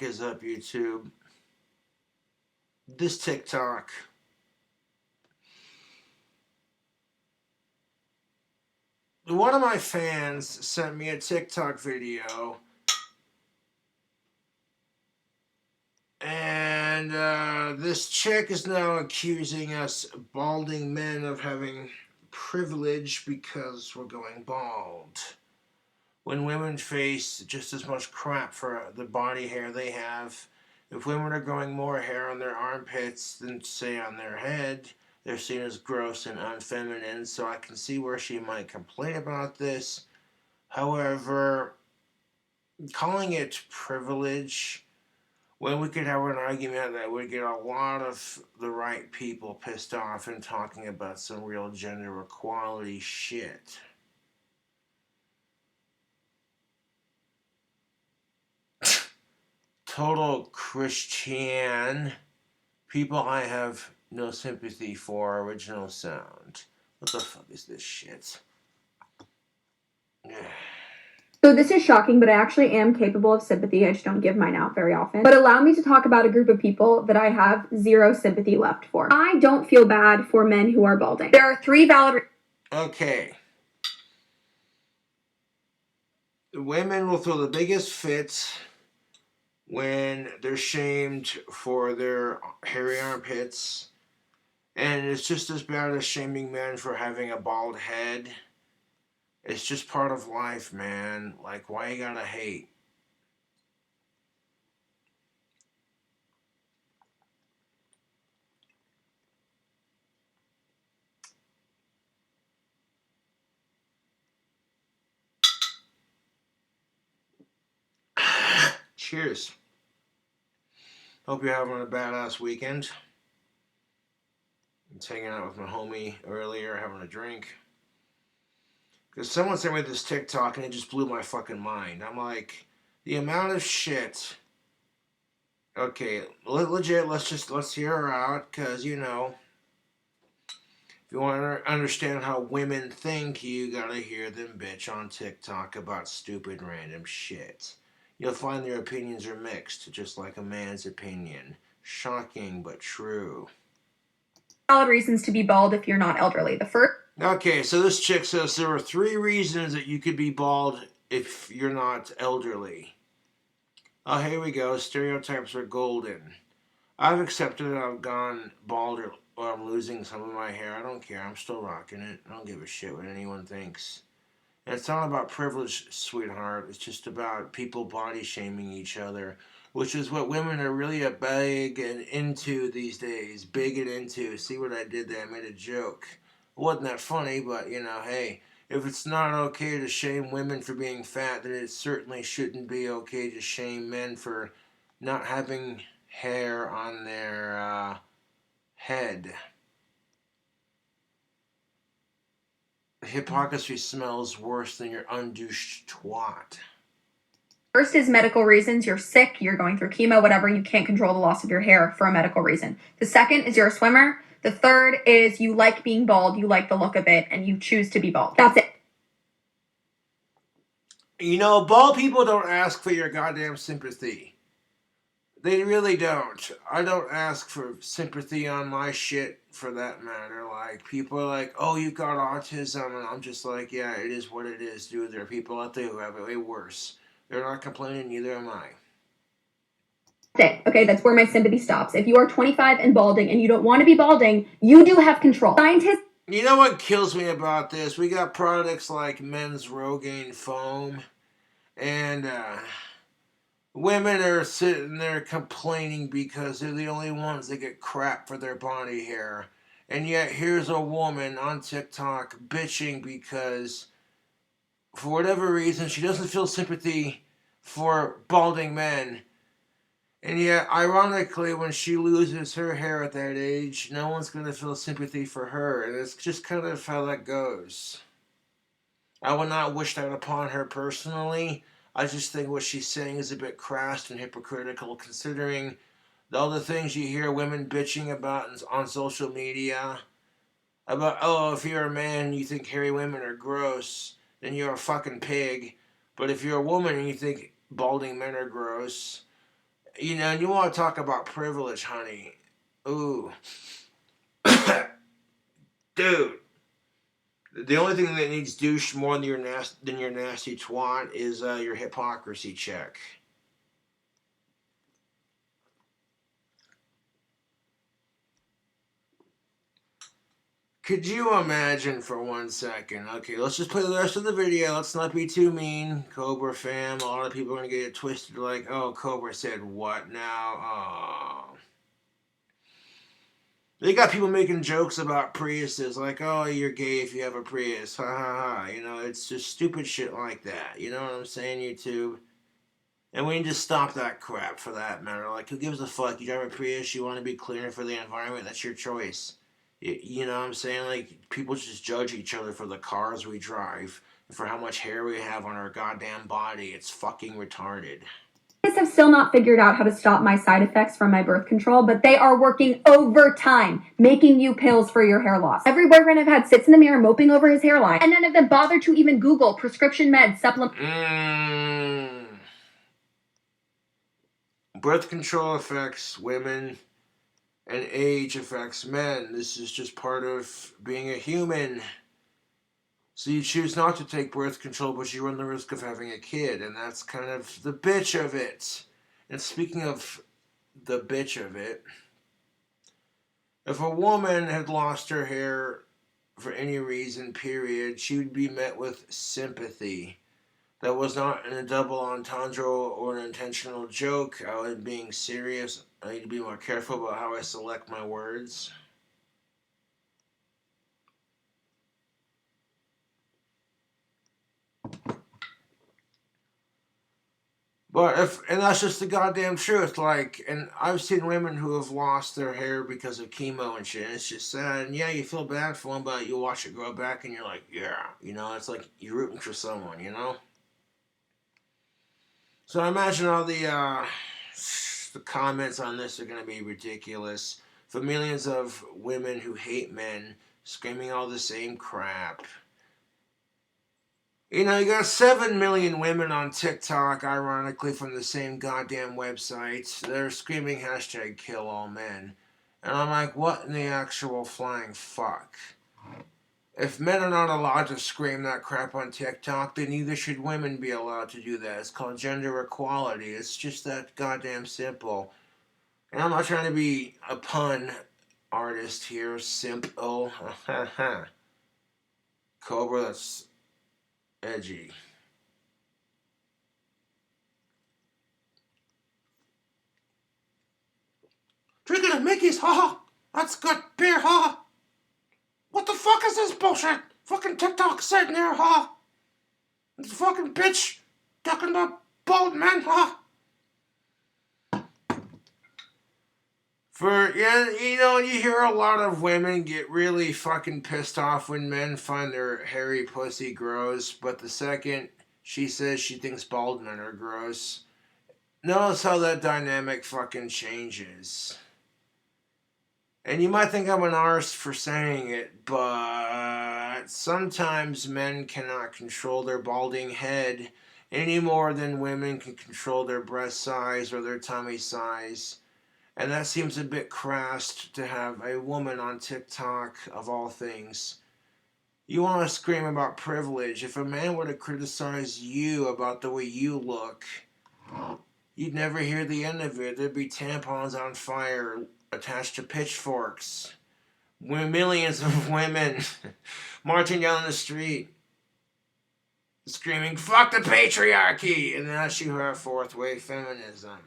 is up, YouTube. This TikTok. One of my fans sent me a TikTok video, and this chick is now accusing us balding men of having privilege because we're going bald. When women face just as much crap for the body hair they have, if women are growing more hair on their armpits than, say, on their head, they're seen as gross and unfeminine, so I can see where she might complain about this. However, calling it privilege, when we could have an argument that would get a lot of the right people pissed off and talking about some real gender equality shit. Total Christian. People I have no sympathy for. Original sound. What the fuck is this shit? So this is shocking, but I actually am capable of sympathy. I just don't give mine out very often. But allow me to talk about a group of people that I have zero sympathy left for. I don't feel bad for men who are balding. There are 3 valid... Okay. Women will throw the biggest fits when they're shamed for their hairy armpits. And it's just as bad as shaming men for having a bald head. It's just part of life, man. Like, why you gotta hate? Cheers. Hope you're having a badass weekend. I was hanging out with my homie earlier, having a drink. Because someone sent me this TikTok and it just blew my fucking mind. I'm like, the amount of shit. Okay, legit, let's hear her out. Because, you know, if you want to understand how women think, you gotta hear them bitch on TikTok about stupid random shit. You'll find their opinions are mixed, just like a man's opinion. Shocking, but true. Valid reasons to be bald if you're not elderly. The first... Okay, so this chick says there are 3 reasons that you could be bald if you're not elderly. Oh, here we go. Stereotypes are golden. I've accepted that I've gone bald or I'm losing some of my hair. I don't care. I'm still rocking it. I don't give a shit what anyone thinks. And it's not about privilege, sweetheart. It's just about people body shaming each other, which is what women are really big and into these days. Big and into. See what I did there? I made a joke. It wasn't that funny, but, you know, hey, if it's not okay to shame women for being fat, then it certainly shouldn't be okay to shame men for not having hair on their head. Hypocrisy smells worse than your undouched twat. First is medical reasons. You're sick, you're going through chemo, whatever. You can't control the loss of your hair for a medical reason. The second is you're a swimmer. The third is you like being bald, you like the look of it, and you choose to be bald. That's it. You know, bald people don't ask for your goddamn sympathy. They really don't. I don't ask for sympathy on my shit for that matter. Like, people are like, oh, you got autism. And I'm just like, yeah, it is what it is, dude. There are people out there who have it way worse. They're not complaining, neither am I. Okay, that's where my sympathy stops. If you are 25 and balding and you don't want to be balding, you do have control. Scientists... You know what kills me about this? We got products like men's Rogaine foam, and women are sitting there complaining because they're the only ones that get crap for their body hair. And yet here's a woman on TikTok bitching because for whatever reason she doesn't feel sympathy for balding men. And yet, ironically, when she loses her hair at that age, no one's going to feel sympathy for her. And it's just kind of how that goes. I would not wish that upon her personally. I just think what she's saying is a bit crass and hypocritical, considering all the things you hear women bitching about on social media. About, oh, if you're a man and you think hairy women are gross, then you're a fucking pig. But if you're a woman and you think balding men are gross, You know, and you want to talk about privilege, honey. Ooh. Dude. The only thing that needs douche more than your nasty twat is your hypocrisy check. Could you imagine for 1 second? Okay, let's just play the rest of the video. Let's not be too mean, Cobra fam. A lot of people are gonna get it twisted. Like, oh, Cobra said what now? Oh. They got people making jokes about Priuses, like, oh, you're gay if you have a Prius. Ha ha ha. You know, it's just stupid shit like that. You know what I'm saying, YouTube? And we need to stop that crap for that matter. Like, who gives a fuck? You drive a Prius, you want to be cleaner for the environment, that's your choice. You know what I'm saying? Like, people just judge each other for the cars we drive, and for how much hair we have on our goddamn body. It's fucking retarded. Have still not figured out how to stop my side effects from my birth control, but they are working overtime, making you pills for your hair loss. Every boyfriend I've had sits in the mirror moping over his hairline, and none of them bother to even Google prescription meds, supplement. Birth control affects women, and age affects men. This is just part of being a human. So you choose not to take birth control, but you run the risk of having a kid, and that's kind of the bitch of it. And speaking of the bitch of it, if a woman had lost her hair for any reason, period, she would be met with sympathy. That was not a double entendre or an intentional joke. I was being serious. I need to be more careful about how I select my words. And that's just the goddamn truth. Like, and I've seen women who have lost their hair because of chemo and shit. And it's just sad. And yeah, you feel bad for them, but you watch it grow back, and you're like, yeah, you know, it's like you're rooting for someone, you know. So I imagine all the comments on this are gonna be ridiculous. For millions of women who hate men screaming all the same crap. You know, you got 7 million women on TikTok, ironically, from the same goddamn website. They're screaming hashtag kill all men. And I'm like, what in the actual flying fuck? If men are not allowed to scream that crap on TikTok, then neither should women be allowed to do that. It's called gender equality. It's just that goddamn simple. And I'm not trying to be a pun artist here. Simple. Cobra, that's edgy. Drinking at Mickey's, haha. That's good beer, haha. What the fuck is this bullshit? Fucking TikTok sitting there, haha. This fucking bitch talking about bald men, haha. Yeah, you know, you hear a lot of women get really fucking pissed off when men find their hairy pussy gross, but the second she says she thinks bald men are gross, notice how that dynamic fucking changes. And you might think I'm an arse for saying it, but sometimes men cannot control their balding head any more than women can control their breast size or their tummy size. And that seems a bit crass to have a woman on TikTok, of all things. You want to scream about privilege. If a man were to criticize you about the way you look, you'd never hear the end of it. There'd be tampons on fire attached to pitchforks. Millions of women marching down the street screaming, fuck the patriarchy! And that's you have fourth wave feminism.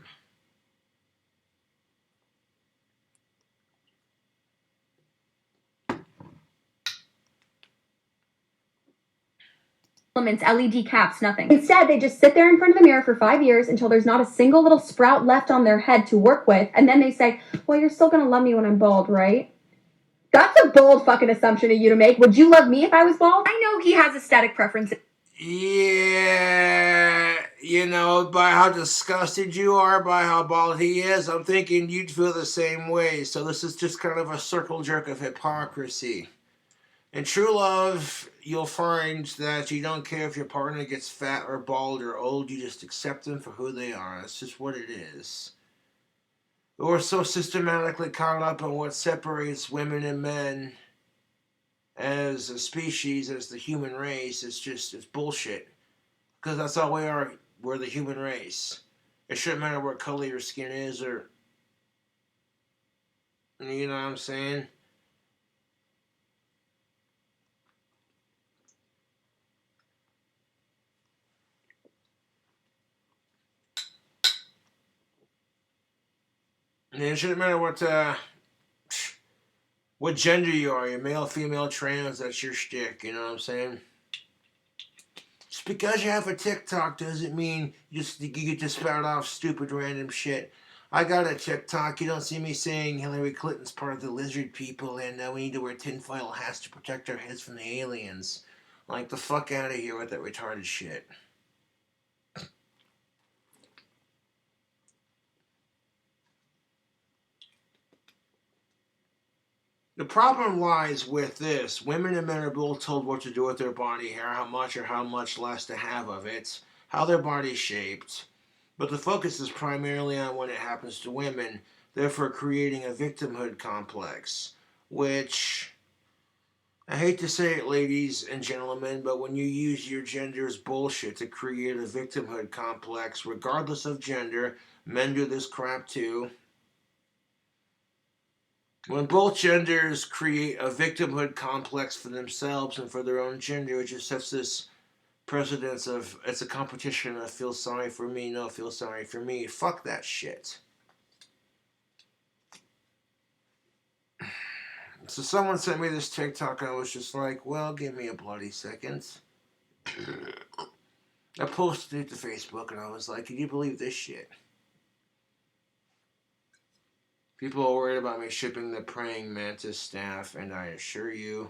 LED caps, nothing. Instead, they just sit there in front of the mirror for 5 years until there's not a single little sprout left on their head to work with, and then they say, well, you're still gonna love me when I'm bald, right? That's a bold fucking assumption of you to make. Would you love me if I was bald? I know he has aesthetic preferences. Yeah, you know, by how disgusted you are by how bald he is, I'm thinking you'd feel the same way. So this is just kind of a circle jerk of hypocrisy. In true love, you'll find that you don't care if your partner gets fat or bald or old. You just accept them for who they are. That's just what it is. We're so systematically caught up in what separates women and men as a species, as the human race. It's bullshit. Because that's all we are. We're the human race. It shouldn't matter what color your skin is, or you know what I'm saying. And it shouldn't matter what gender you are. You're male, female, trans. That's your shtick. You know what I'm saying. Just because you have a TikTok doesn't mean you get to spout off stupid random shit. I got a TikTok. You don't see me saying Hillary Clinton's part of the lizard people and we need to wear tinfoil hats to protect our heads from the aliens. Like, the fuck out of here with that retarded shit. The problem lies with this. Women and men are both told what to do with their body hair, how much or how much less to have of it, how their body's shaped. But the focus is primarily on when it happens to women, therefore creating a victimhood complex. Which, I hate to say it, ladies and gentlemen, but when you use your gender as bullshit to create a victimhood complex, regardless of gender, men do this crap too. When both genders create a victimhood complex for themselves and for their own gender, it just sets this precedence of it's a competition of feel sorry for me, no, feel sorry for me. Fuck that shit. So someone sent me this TikTok and I was just like, well, give me a bloody second. I posted it to Facebook and I was like, can you believe this shit? People are worried about me shipping the praying mantis staff, and I assure you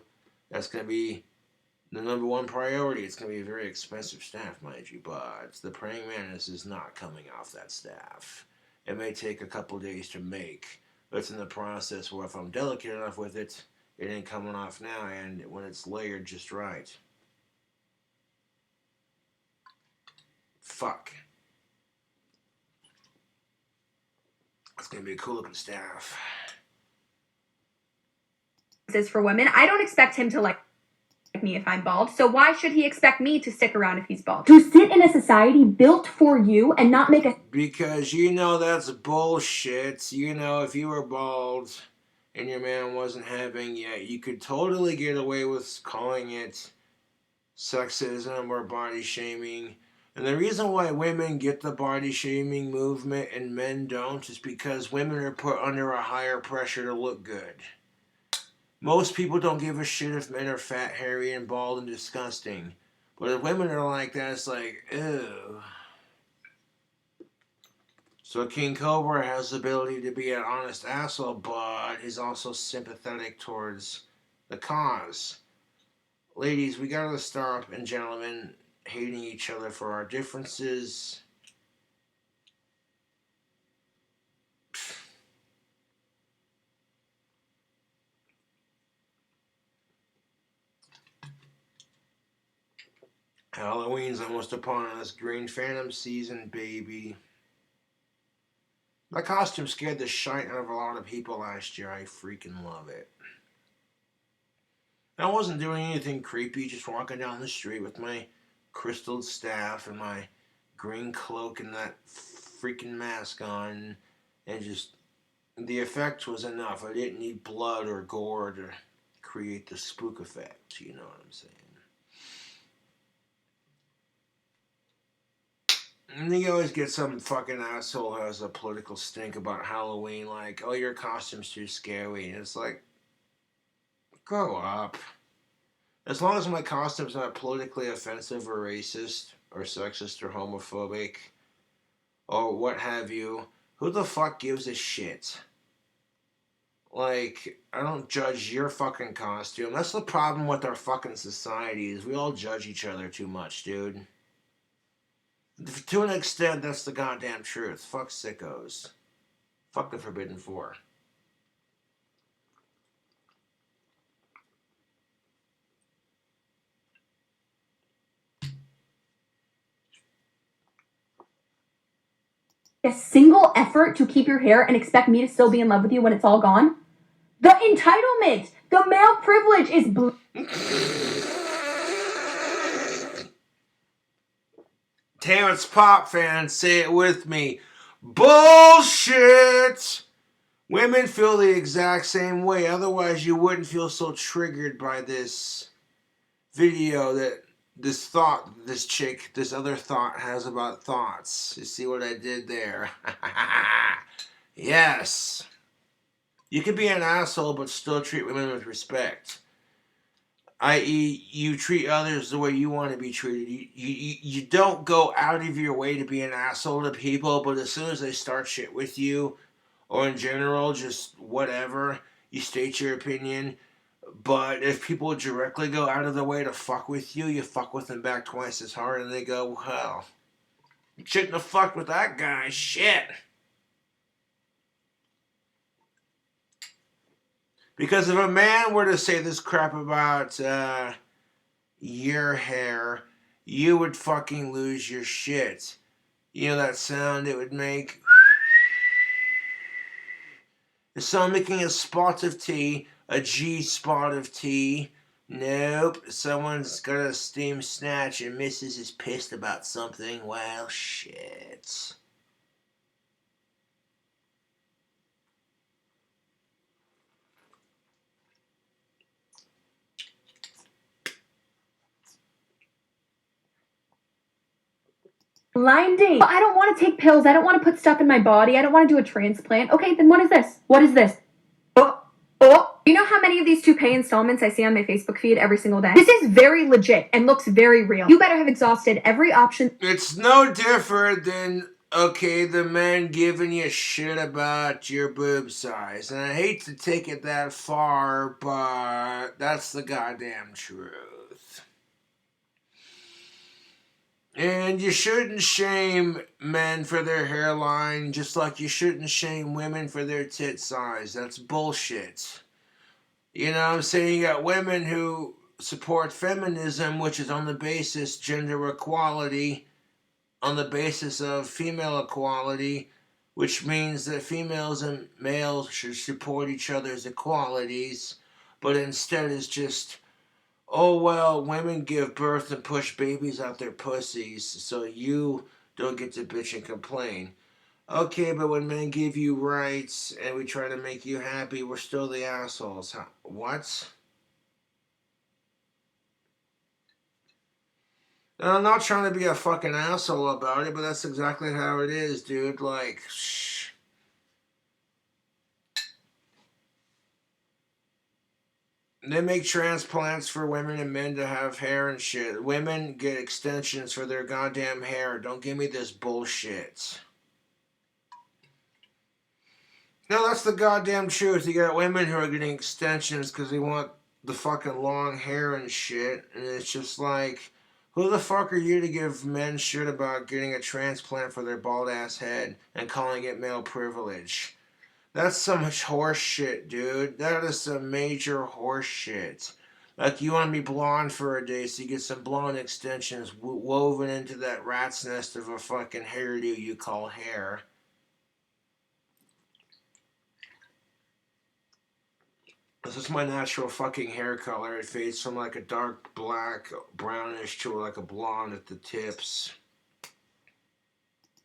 that's going to be the number one priority. It's going to be a very expensive staff, mind you, but the praying mantis is not coming off that staff. It may take a couple days to make, but it's in the process where if I'm delicate enough with it, it ain't coming off now, and when it's layered just right. Fuck. It's going to be a cool looking staff. Is for women. I don't expect him to like me if I'm bald. So why should he expect me to stick around if he's bald? To sit in a society built for you and not make a... Because you know that's bullshit. You know, if you were bald and your man wasn't having yet, you could totally get away with calling it sexism or body shaming. And the reason why women get the body shaming movement and men don't is because women are put under a higher pressure to look good. Most people don't give a shit if men are fat, hairy, and bald and disgusting. But if women are like that, it's like, ew. So King Cobra has the ability to be an honest asshole, but he's also sympathetic towards the cause. Ladies, we gotta stop, and gentlemen, hating each other for our differences. Halloween's almost upon us. Green Phantom season, baby. My costume scared the shite out of a lot of people last year. I freaking love it. I wasn't doing anything creepy, just walking down the street with my crystal staff and my green cloak and that freaking mask on, and just the effect was enough. I didn't need blood or gore to create the spook effect, you know what I'm saying? And you always get some fucking asshole who has a political stink about Halloween, like, oh, your costume's too scary. And it's like, grow up. As long as my costume's not politically offensive or racist or sexist or homophobic or what have you, who the fuck gives a shit? Like, I don't judge your fucking costume. That's the problem with our fucking society is we all judge each other too much, dude. To an extent, that's the goddamn truth. Fuck sickos. Fuck the Forbidden Four. a single effort to keep your hair and expect me to still be in love with you when it's all gone? The entitlement, the male privilege is Terrence Pop fans, say it with me. Bullshit! Women feel the exact same way. Otherwise, you wouldn't feel so triggered by this video that this other thought has about thoughts. You see what I did there? Yes. You can be an asshole but still treat women with respect. I.e., you treat others the way you want to be treated. You don't go out of your way to be an asshole to people, but as soon as they start shit with you, or in general, just whatever, you state your opinion. But if people directly go out of the way to fuck with you, you fuck with them back twice as hard, and they go, well, you shouldn't have fucked with that guy. Shit. Because if a man were to say this crap about your hair, you would fucking lose your shit. You know that sound it would make? Is someone making a spot of tea? A G spot of tea? Nope. Someone's got a steam snatch and Mrs. is pissed about something. Well, shit. blinding. But I don't want to take pills. I don't want to put stuff in my body. I don't want to do a transplant. Okay, then what is this? What is this? Oh. You know how many of these toupee installments I see on my Facebook feed every single day? This is very legit and looks very real. You better have exhausted every option. It's no different than, okay, the men giving you shit about your boob size. And I hate to take it that far, but that's the goddamn truth. And you shouldn't shame men for their hairline, just like you shouldn't shame women for their tit size. That's bullshit. You know what I'm saying? You got women who support feminism, which is on the basis gender equality, on the basis of female equality, which means that females and males should support each other's equalities, but instead is just, oh well, women give birth and push babies out their pussies, so you don't get to bitch and complain. Okay, but when men give you rights and we try to make you happy, we're still the assholes. Huh? What? And I'm not trying to be a fucking asshole about it, but that's exactly how it is, dude. Like, shh. They make transplants for women and men to have hair and shit. Women get extensions for their goddamn hair. Don't give me this bullshit. No, that's the goddamn truth. You got women who are getting extensions because they want the fucking long hair and shit. And it's just like, who the fuck are you to give men shit about getting a transplant for their bald ass head and calling it male privilege? That's some horse shit, dude. That is some major horse shit. Like, you want to be blonde for a day, so you get some blonde extensions woven into that rat's nest of a fucking hairdo you call hair. This is my natural fucking hair color. It fades from like a dark black, brownish to like a blonde at the tips.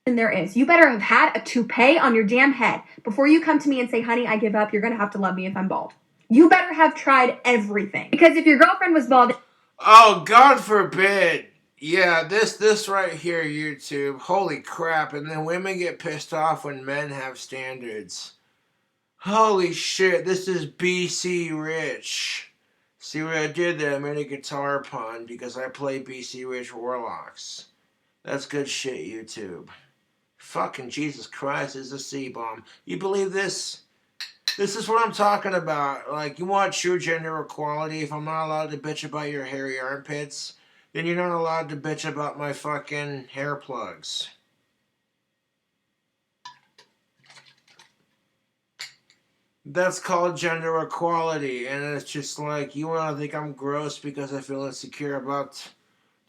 There is. You better have had a toupee on your damn head before you come to me and say, honey, I give up. You're going to have to love me if I'm bald. You better have tried everything. Because if your girlfriend was bald... Oh, God forbid. Yeah, this right here, YouTube. Holy crap. And then women get pissed off when men have standards. Holy shit, this is BC Rich. See what I did there? I made a guitar pun because I play BC Rich Warlocks. That's good shit, YouTube. Fucking Jesus Christ, is a C-bomb. You believe this? This is what I'm talking about. Like, you want true gender equality? If I'm not allowed to bitch about your hairy armpits, then you're not allowed to bitch about my fucking hair plugs. That's called gender equality, and it's just like, you want to think I'm gross because I feel insecure about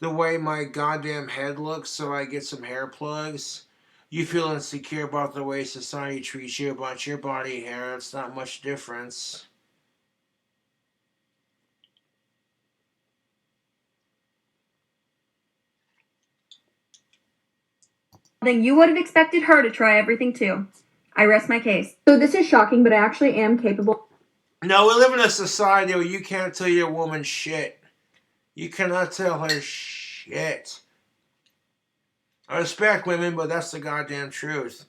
the way my goddamn head looks, so I get some hair plugs? You feel insecure about the way society treats you about your body hair. It's not much difference. Then you would have expected her to try everything too. I rest my case. So this is shocking, but I actually am capable. No, we live in a society where you can't tell your woman shit. You cannot tell her shit. I respect women, but that's the goddamn truth.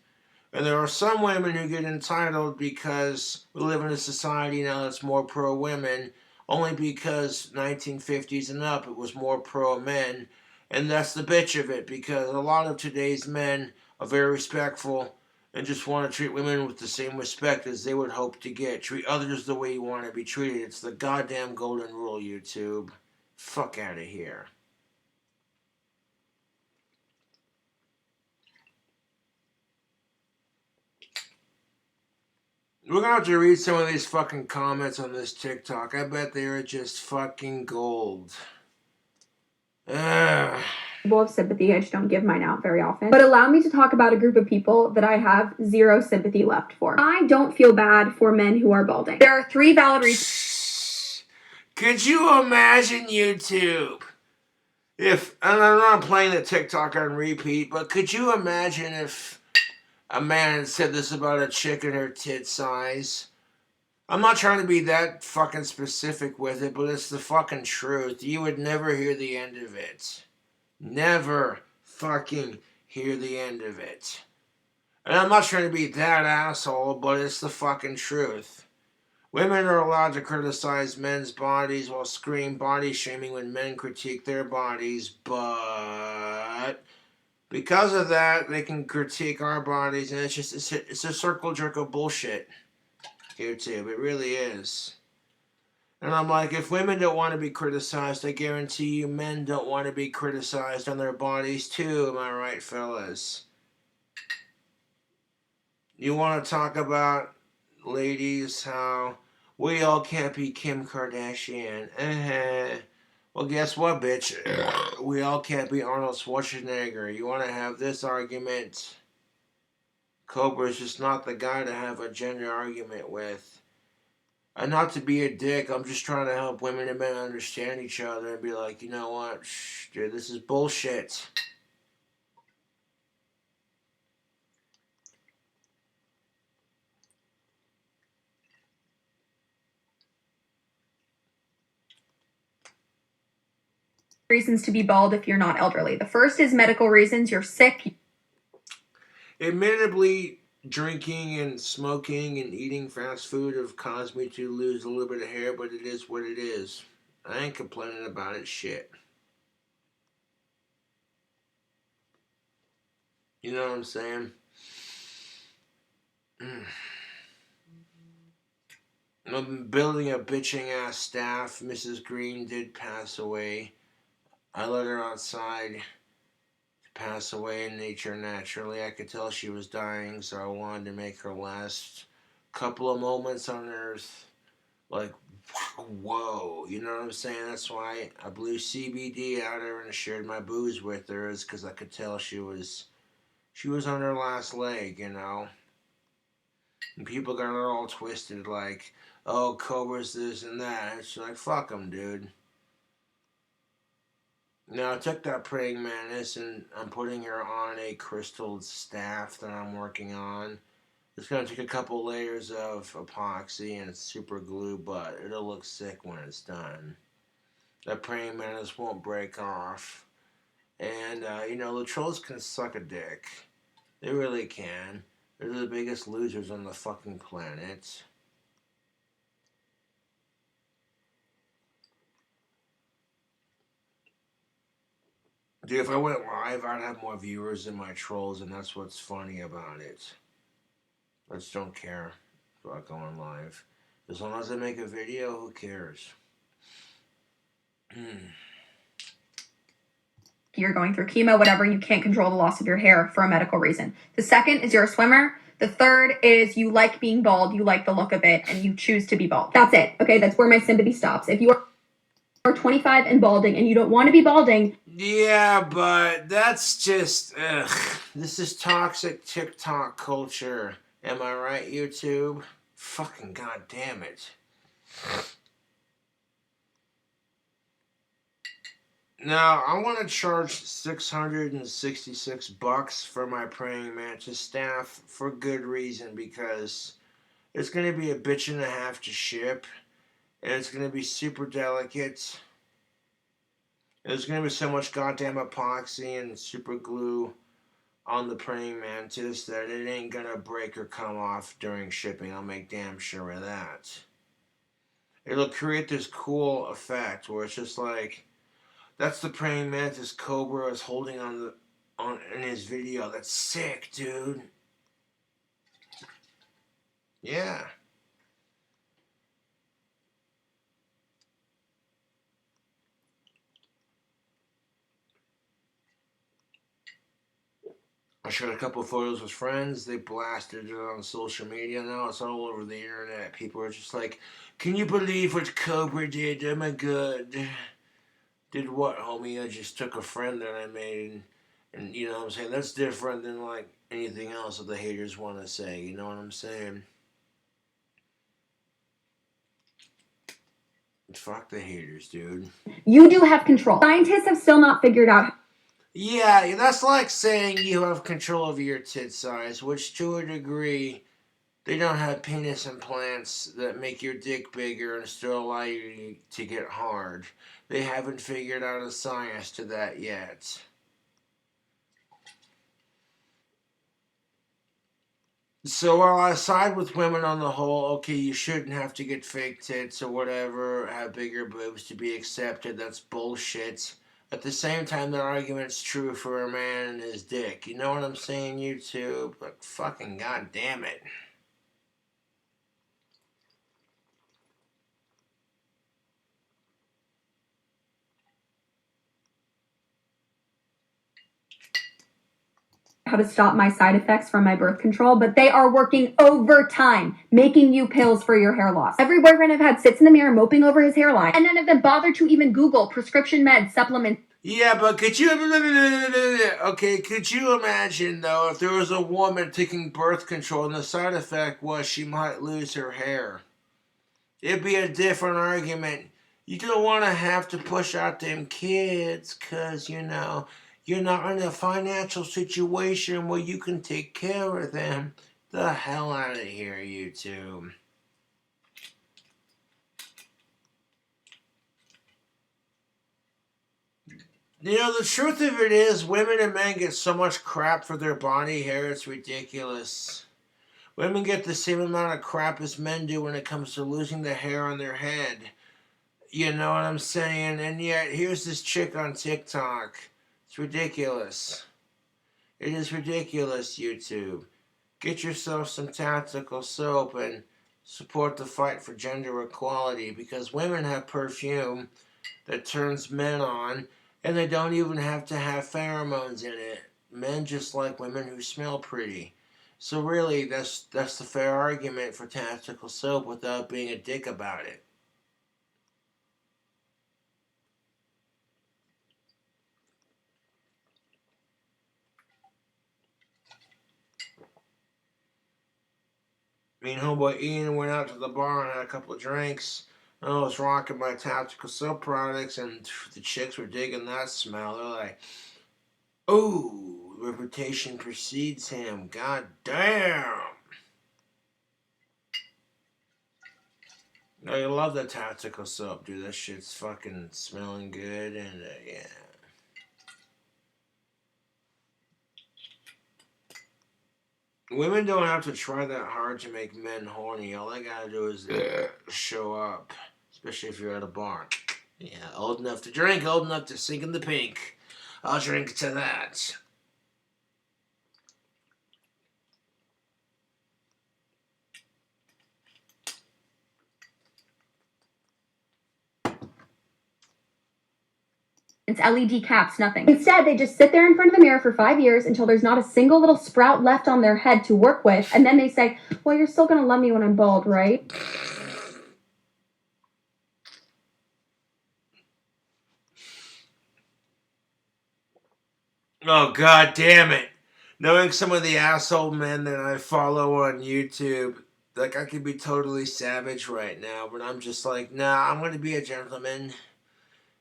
And there are some women who get entitled because we live in a society now that's more pro-women, only because 1950s and up it was more pro-men. And that's the bitch of it, because a lot of today's men are very respectful and just want to treat women with the same respect as they would hope to get. Treat others the way you want to be treated. It's the goddamn golden rule, YouTube. Fuck out of here. We're gonna have to read some of these fucking comments on this TikTok. I bet they are just fucking gold. Ugh. Of sympathy. I just don't give mine out very often. But allow me to talk about a group of people that I have zero sympathy left for. I don't feel bad for men who are balding. There are 3 valid reasons. Could you imagine, YouTube? If, and I'm not playing the TikTok on repeat, but could you imagine if a man said this about a chick and her tit size? I'm not trying to be that fucking specific with it, but it's the fucking truth. You would never hear the end of it. Never fucking hear the end of it. And I'm not trying to be that asshole, but it's the fucking truth. Women are allowed to criticize men's bodies while scream body shaming when men critique their bodies, but because of that, they can critique our bodies, and it's a circle jerk of bullshit. YouTube, it really is. And I'm like, if women don't want to be criticized, I guarantee you men don't want to be criticized on their bodies too, am I right, fellas? You want to talk about, ladies, how we all can't be Kim Kardashian. Well, guess what, bitch? We all can't be Arnold Schwarzenegger. You want to have this argument? Cobra's just not the guy to have a gender argument with. And not to be a dick, I'm just trying to help women and men understand each other and be like, you know what? Shh, dude, this is bullshit. Reasons to be bald if you're not elderly. The first is medical reasons. You're sick. Admittedly, drinking and smoking and eating fast food have caused me to lose a little bit of hair, but it is what it is. I ain't complaining about it, shit. You know what I'm saying? I'm building a bitching ass staff. Mrs. Green did pass away. I let her outside to pass away in nature naturally. I could tell she was dying, so I wanted to make her last couple of moments on Earth like, whoa, you know what I'm saying? That's why I blew CBD out of her and shared my booze with her, is because I could tell she was on her last leg, you know. And people got it all twisted, like, oh, Cobra's this and that. It's like, fuck them, dude. Now, I took that praying mantis and I'm putting her on a crystal staff that I'm working on. It's going to take a couple layers of epoxy and super glue, but it'll look sick when it's done. That praying mantis won't break off. And, you know, the trolls can suck a dick. They really can. They're the biggest losers on the fucking planet. Dude, if I went live, I'd have more viewers than my trolls, and that's what's funny about it. I just don't care about going live. As long as I make a video, who cares? You're going through chemo, whatever, you can't control the loss of your hair for a medical reason. The second is you're a swimmer. The third is you like being bald, you like the look of it, and you choose to be bald. That's it. Okay, that's where my sympathy stops. If you are or 25 and balding and you don't want to be balding. Yeah, but that's just, ugh. This is toxic TikTok culture. Am I right, YouTube? Fucking goddamn it. Now, I want to charge $666 for my praying mantis staff for good reason, because it's going to be a bitch and a half to ship, and it's going to be super delicate. There's going to be so much goddamn epoxy and super glue on the praying mantis that it ain't going to break or come off during shipping. I'll make damn sure of that. It'll create this cool effect where it's just like, that's the praying mantis Cobra is holding on in his video. That's sick, dude. Yeah. I shared a couple of photos with friends. They blasted it on social media. Now it's all over the internet. People are just like, "Can you believe what Cobra did? Oh my god." Did what, homie? I just took a friend that I made, and you know what I'm saying? That's different than like anything else that the haters want to say. You know what I'm saying? Fuck the haters, dude. You do have control. Scientists have still not figured out. Yeah, that's like saying you have control over your tit size, which to a degree, they don't have penis implants that make your dick bigger and still allow you to get hard. They haven't figured out a science to that yet. So while I side with women on the whole, okay, you shouldn't have to get fake tits or whatever, have bigger boobs to be accepted, that's bullshit. At the same time, that argument's true for a man and his dick. You know what I'm saying, YouTube? But fucking goddamn it. How to stop my side effects from my birth control, but they are working overtime, making you pills for your hair loss. Every boyfriend I've had sits in the mirror moping over his hairline, and none of them bother to even Google prescription meds, supplements. Yeah, but could you imagine though if there was a woman taking birth control and the side effect was she might lose her hair? It'd be a different argument. You don't want to have to push out them kids because, you know, you're not in a financial situation where you can take care of them. The hell out of here, YouTube. You know, the truth of it is, women and men get so much crap for their body hair, it's ridiculous. Women get the same amount of crap as men do when it comes to losing the hair on their head. You know what I'm saying? And yet, here's this chick on TikTok. It's ridiculous. It is ridiculous, YouTube. Get yourself some tactical soap and support the fight for gender equality, because women have perfume that turns men on, and they don't even have to have pheromones in it. Men just like women who smell pretty. So really, that's the fair argument for tactical soap without being a dick about it. Me and homeboy Ian went out to the bar and had a couple of drinks. I was rocking my tactical soap products, and the chicks were digging that smell. They're like, "Oh, reputation precedes him. God damn." I love that tactical soap, dude. That shit's fucking smelling good, and yeah. Women don't have to try that hard to make men horny. All they gotta do is show up, especially if you're at a bar. Yeah, old enough to drink, old enough to sink in the pink. I'll drink to that. It's LED caps, nothing. Instead, they just sit there in front of the mirror for 5 years until there's not a single little sprout left on their head to work with, and then they say, "Well, you're still gonna love me when I'm bald, right?" Oh, god damn it. Knowing some of the asshole men that I follow on YouTube, like, I could be totally savage right now, but I'm just like, nah, I'm gonna be a gentleman.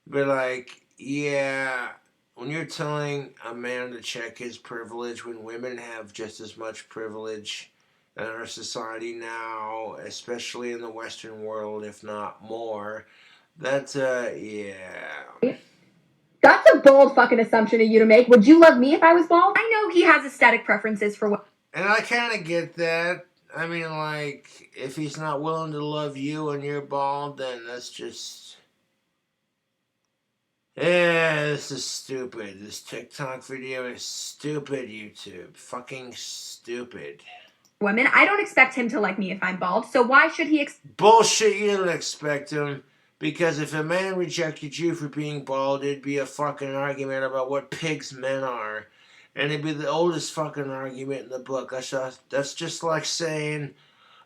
But, like, yeah, when you're telling a man to check his privilege when women have just as much privilege in our society now, especially in the Western world, if not more, that's, yeah. That's a bold fucking assumption of you to make. Would you love me if I was bald? I know he has aesthetic preferences for what. And I kind of get that. I mean, like, if he's not willing to love you and you're bald, then that's just. Yeah, this is stupid. This TikTok video is stupid, YouTube. Fucking stupid. Women, I don't expect him to like me if I'm bald, so why should he Bullshit, you don't expect him. Because if a man rejected you for being bald, it'd be a fucking argument about what pigs men are. And it'd be the oldest fucking argument in the book. That's just like saying,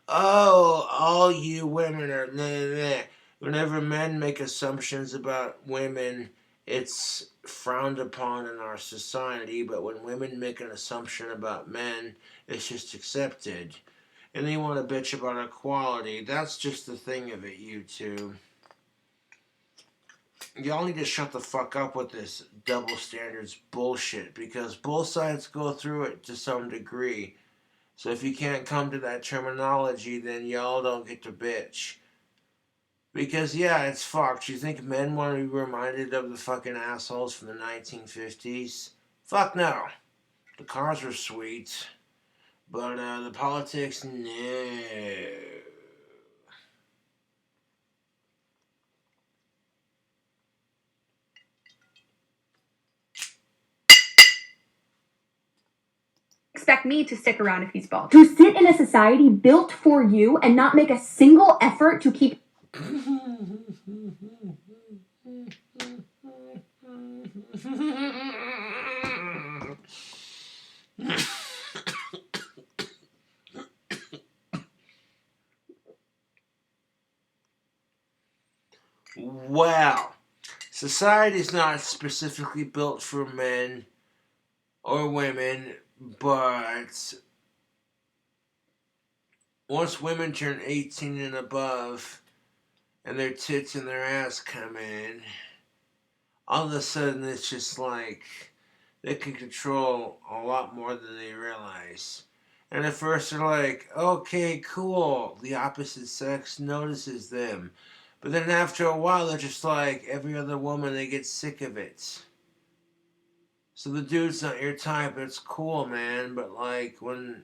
oh, all you women are nah, nah. Whenever men make assumptions about women, it's frowned upon in our society, but when women make an assumption about men, it's just accepted. And they want to bitch about equality. That's just the thing of it, you two. Y'all need to shut the fuck up with this double standards bullshit, because both sides go through it to some degree. So if you can't come to that terminology, then y'all don't get to bitch. Because, yeah, it's fucked. You think men want to be reminded of the fucking assholes from the 1950s? Fuck no. The cars were sweet. But, the politics, no. expect me to stick around if he's bald? To sit in a society built for you and not make a single effort to keep. Well, society's not specifically built for men or women, but once women turn 18 and above and their tits and their ass come in, all of a sudden it's just like they can control a lot more than they realize. And at first they're like, okay, cool, the opposite sex notices them. But then after a while they're just like every other woman, they get sick of it. So the dude's not your type, it's cool, man, but like when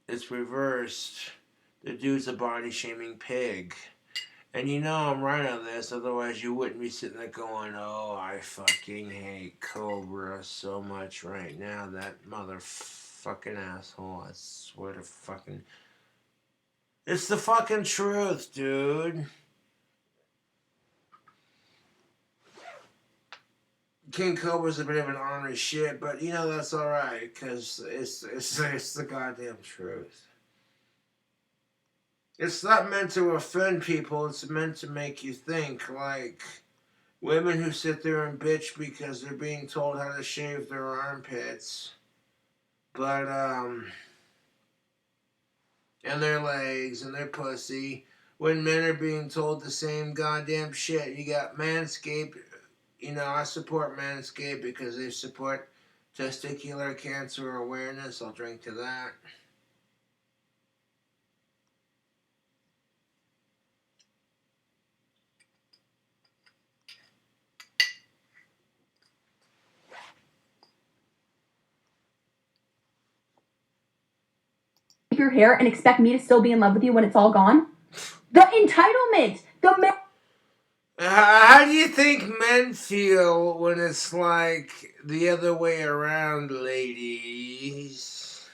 it's reversed, the dude's a body shaming pig. And you know I'm right on this, otherwise you wouldn't be sitting there going, oh, I fucking hate Cobra so much right now. That motherfucking asshole, I swear to fucking. It's the fucking truth, dude. King Cobra's a bit of an ornery shit, but you know that's alright, because it's the goddamn truth. It's not meant to offend people, it's meant to make you think. Like, women who sit there and bitch because they're being told how to shave their armpits, but, and their legs and their pussy, when men are being told the same goddamn shit. You got Manscaped. You know, I support Manscaped because they support testicular cancer awareness. I'll drink to that. Your hair and expect me to still be in love with you when it's all gone? The entitlement! How do you think men feel when it's like the other way around, ladies?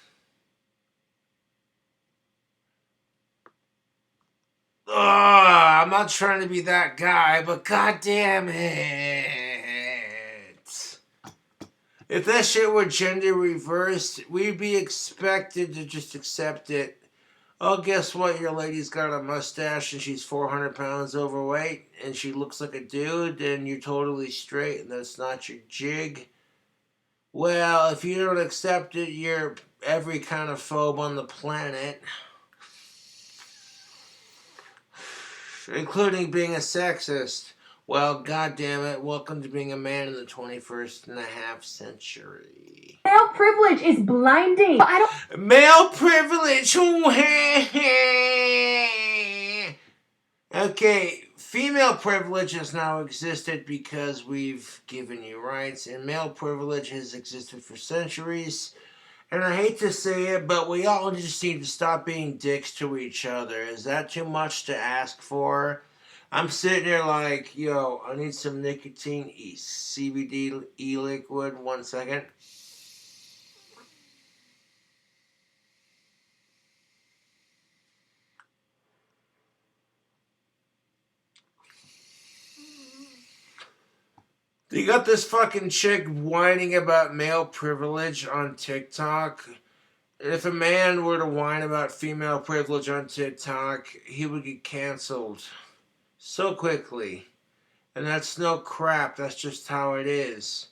Ugh, I'm not trying to be that guy, but goddamn it. If that shit were gender reversed, we'd be expected to just accept it. Oh, guess what? Your lady's got a mustache and she's 400 pounds overweight and she looks like a dude, and you're totally straight and that's not your jig. Well, if you don't accept it, you're every kind of phobe on the planet, including being a sexist. Well, goddamn it, welcome to being a man in the 21st and a half century. Male privilege is blinding. But I don't. Male privilege. Okay, female privilege has now existed because we've given you rights, and male privilege has existed for centuries. And I hate to say it, but we all just need to stop being dicks to each other. Is that too much to ask for? I'm sitting here like, yo, I need some nicotine CBD e-liquid. 1 second. You got this fucking chick whining about male privilege on TikTok. And if a man were to whine about female privilege on TikTok, he would get canceled so quickly. And that's no crap, that's just how it is.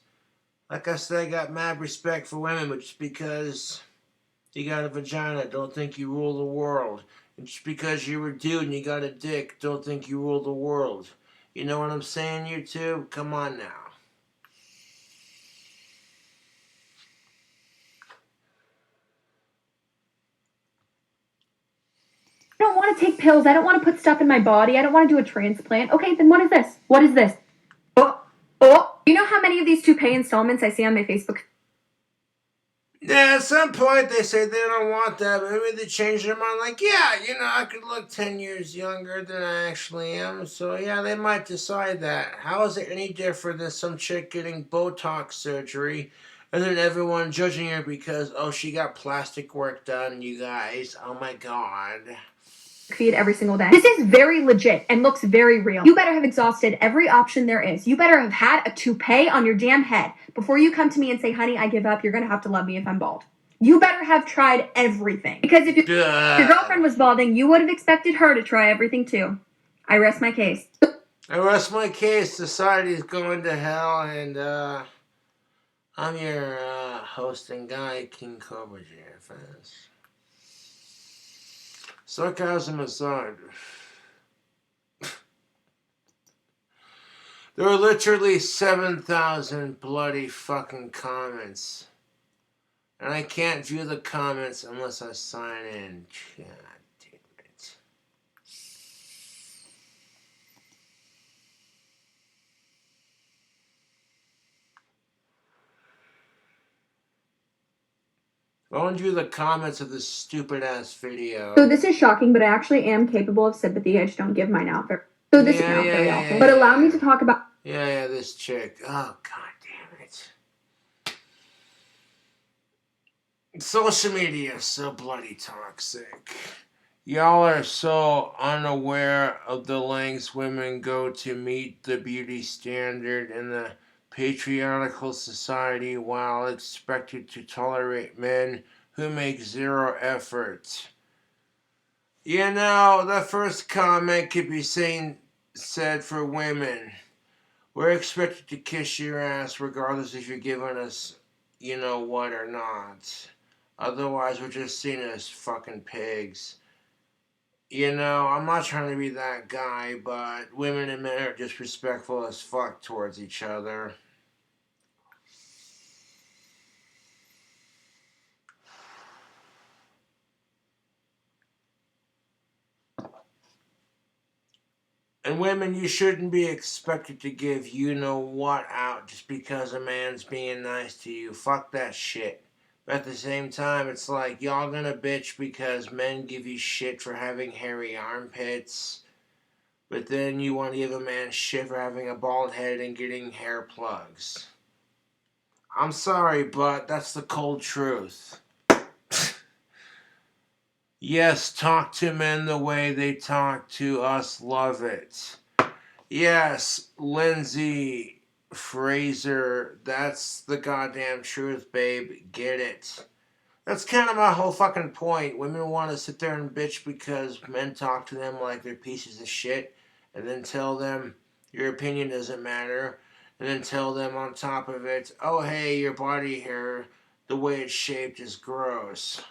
Like I said, I got mad respect for women, but just because you got a vagina, don't think you rule the world. And just because you're a dude and you got a dick, don't think you rule the world. You know what I'm saying, you two? Come on now. I don't want to take pills. I don't want to put stuff in my body. I don't want to do a transplant. Okay, then what is this? What is this? Oh. You know how many of these toupee installments I see on my Facebook? Yeah, at some point they say they don't want that, but maybe they change their mind. Like, yeah, I could look 10 years younger than I actually am. So, yeah, they might decide that. How is it any different than some chick getting Botox surgery and then everyone judging her because, oh, she got plastic work done, you guys. Oh, my God. Feed every single day. This is very legit and looks very real. You better have exhausted every option there is. You better have had a toupee on your damn head before you come to me and say, honey, I give up. You're going to have to love me if I'm bald. You better have tried everything. Because if your girlfriend was balding, you would have expected her to try everything too. I rest my case. I rest my case. Society's going to hell, and I'm your host and guy, King Cobra JFS. Sarcasm aside, there are literally 7,000 bloody fucking comments. And I can't view the comments unless I sign in. God damn it. I want to view the comments of this stupid ass video. So this is shocking, but I actually am capable of sympathy. I just don't give mine out very. So this is not very often. But allow me to talk about. Yeah, this chick. Oh, god damn it. Social media is so bloody toxic. Y'all are so unaware of the lengths women go to meet the beauty standard in the patriarchal society while expected to tolerate men who make zero effort. The first comment could be said for women. We're expected to kiss your ass regardless if you're giving us, what or not. Otherwise, we're just seen as fucking pigs. I'm not trying to be that guy, but women and men are disrespectful as fuck towards each other. And women, you shouldn't be expected to give you-know-what out just because a man's being nice to you. Fuck that shit. But at the same time, it's like, y'all gonna bitch because men give you shit for having hairy armpits. But then you want to give a man shit for having a bald head and getting hair plugs. I'm sorry, but that's the cold truth. Yes, talk to men the way they talk to us. Love it. Yes, Lindsay Fraser, that's the goddamn truth, babe. Get it. That's kind of my whole fucking point. Women want to sit there and bitch because men talk to them like they're pieces of shit and then tell them your opinion doesn't matter. and then tell them on top of it, oh hey, your body hair, the way it's shaped is gross.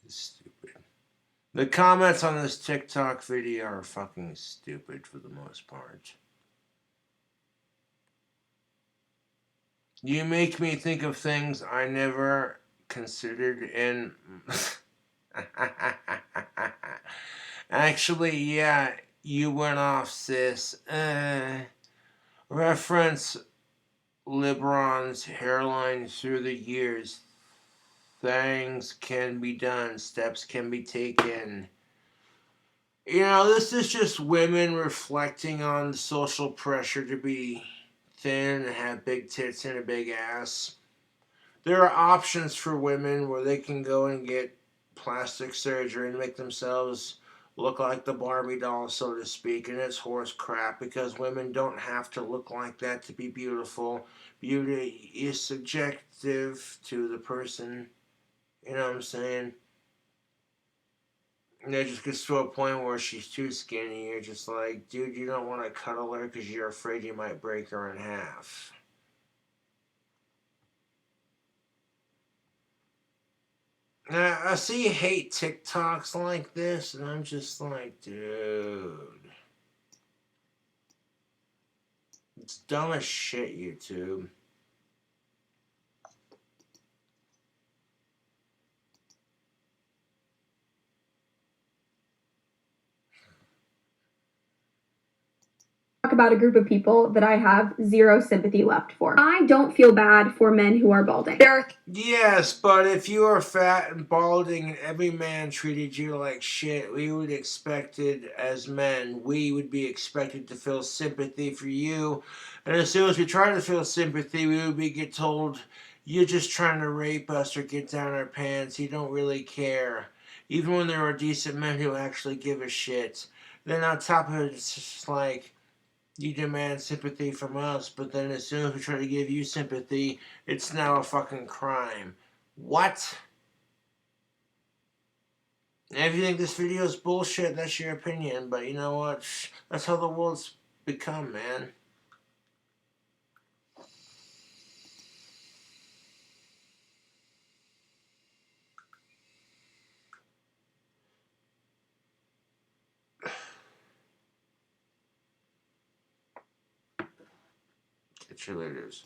Stupid. The comments on this TikTok video are fucking stupid for the most part. You make me think of things I never considered in. Actually, yeah, you went off, sis. Reference LeBron's hairline through the years. Things can be done, steps can be taken. You know, this is just women reflecting on the social pressure to be thin and have big tits and a big ass. There are options for women where they can go and get plastic surgery and make themselves look like the Barbie doll, so to speak, and it's horse crap because women don't have to look like that to be beautiful. Beauty is subjective to the person. You know what I'm saying? And it just gets to a point where she's too skinny. You're just like, dude, you don't want to cuddle her because you're afraid you might break her in half. I see hate TikToks like this, and I'm just like, dude. It's dumb as shit, YouTube. About a group of people that I have zero sympathy left for. I don't feel bad for men who are balding. Yes, but if you are fat and balding and every man treated you like shit, we would expected as men, we would be expected to feel sympathy for you. And as soon as we try to feel sympathy, we would get told, you're just trying to rape us or get down our pants. You don't really care. Even when there are decent men who actually give a shit. Then on top of it, it's just like, you demand sympathy from us, but then as soon as we try to give you sympathy, it's now a fucking crime. What? And if you think this video is bullshit, that's your opinion, but you know what? That's how the world's become, man. Catch you later.